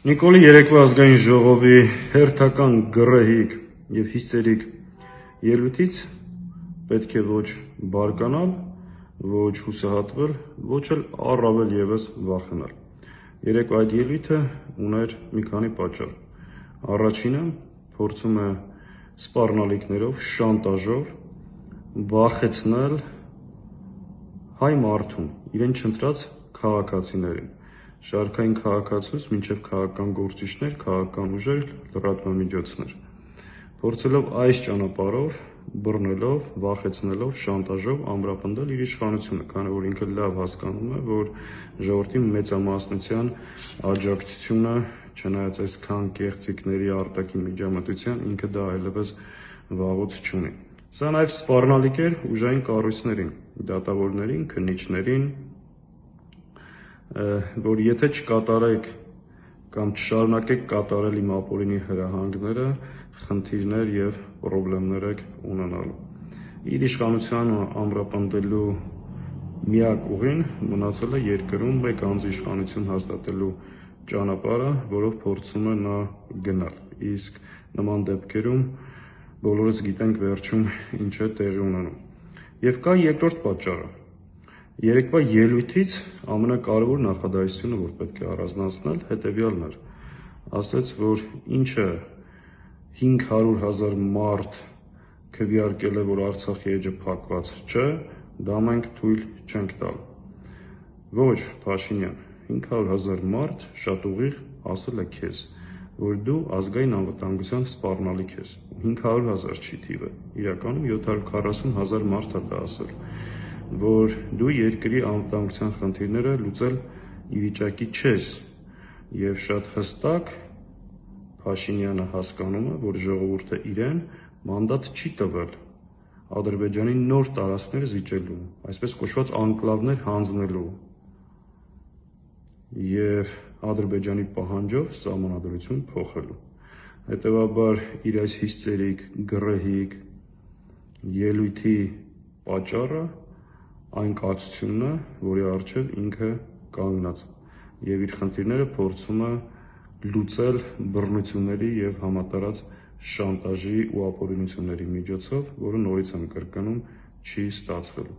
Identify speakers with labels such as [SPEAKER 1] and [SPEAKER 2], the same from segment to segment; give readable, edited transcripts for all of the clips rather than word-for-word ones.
[SPEAKER 1] Նիկոլի երեկվա ազգային ժողովի հերթական գռեհիկ եւ հիստերիկ ելույթից պետք է ոչ բարկանալ, ոչ հուսահատվել, ոչ էլ առավել եւս վախենալ։ Երեկվա այդ ելույթը ուներ մի քանի պատճառ։ Առաջինը փորձում է սպառնալիքներով, շանտաժով վախեցնել հայ մարդուն, իրեն չընտրած քաղաքացիներին, շարքային քաղաքացուց մինչև քաղաքական գործիչներ, քաղաքական ուժեր, լրատվամիջոցներ, փորձելով այս ճանապարհով, բռնելով, վախեցնելով, շանտաժով ամրապնդել իր իշխանությունը, քանի որ ինքը լավ հասկանում է, որ ժողովրդի մեծամասնության աջակցությունը, չնայած այսքան կեղծիքների արտաքին միջամտության, ինքը դա այլևս վաղուց չունի։ Սա նաև սպառնալիք էր ուժային կառույցներին, դատավորներին, քննիչներին, որ եթե չկատարեք կամ չշարունակեք կատարել իմ ապօրինի հրահանգները, խնդիրներ եւ խնդիրներ եք ունենալու։ Իր իշխանությունը ամրապնդելու միակ ուղին մնացել է երկրում մեկ անձ իշխանություն հաստատելու ճանապարհը, որով փորձում է նա գնալ։ Իսկ նման դեպքերում բոլորս գիտենք վերջում ինչ է տեղի ունենում։ Եվ կա երկրորդ պատճառը։ Երեկվա ելույթից ամենակարևոր նախադասությունը, որ պետք է առանձնացնել, հետևյալն էր։ Ասաց, որ ինչը 500,000 մարդ քվեարկել է, որ Արցախի էջը փակված չէ, դա մենք թույլ չենք տալ։ Ոչ, Փաշինյան, 500,000 մարդ շատ ուղիղ ասել է քեզ, որ դու ազգային անվտանգության սպառնալիք ես։ 500,000 չի թիվը, իրականում 740,000 մարդ է դա ասել, որ դու երկրի անվտանգության խնդիրները լուծել ի վիճակի չես, եւ շատ հստակ Փաշինյանը հասկանում է, որ ժողովուրդը իրեն մանդատ չի տվել Ադրբեջանի նոր տարածքներ զիջելու, այսպես կոչված անկլավներ հանձնելու եւ Ադրբեջանի պահանջով սահմանադրություն փոխելու։ Հետևաբար իր այս հիստերիկ, գռեհիկ ելույթի պատճառը այն կացությունն է, որի առջև ինքը կանգնած եւ իր խնդիրները փորձում է լուծել բռնությունների եւ համատարած շանտաժի ու ապօրինությունների միջոցով, որը նորից եմ կրկնում, չի ստացվելու։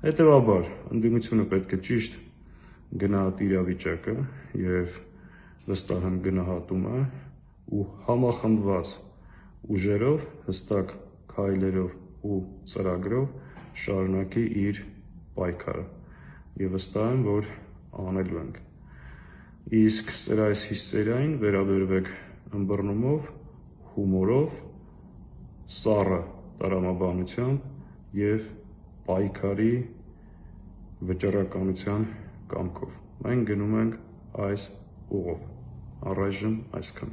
[SPEAKER 1] Հետևաբար ընդդիմությունը պետք է ճիշտ գնահատի իրավիճակը եւ վստահ եմ գնահատում է ու համախմբված ուժերով, հստակ քայլերով ու ծրագրով շարունակի իր պայքարը եւ վստահ եմ, որ անելու ենք։ Իսկ սրա այս հիստերիային վերաբերվեք ըմբռնումով, հումորով, սառը տրամաբանությամբ եւ պայքարի վճռականության կամքով։ Մենք գնում ենք այս ուղով։ Առայժմ այսքան։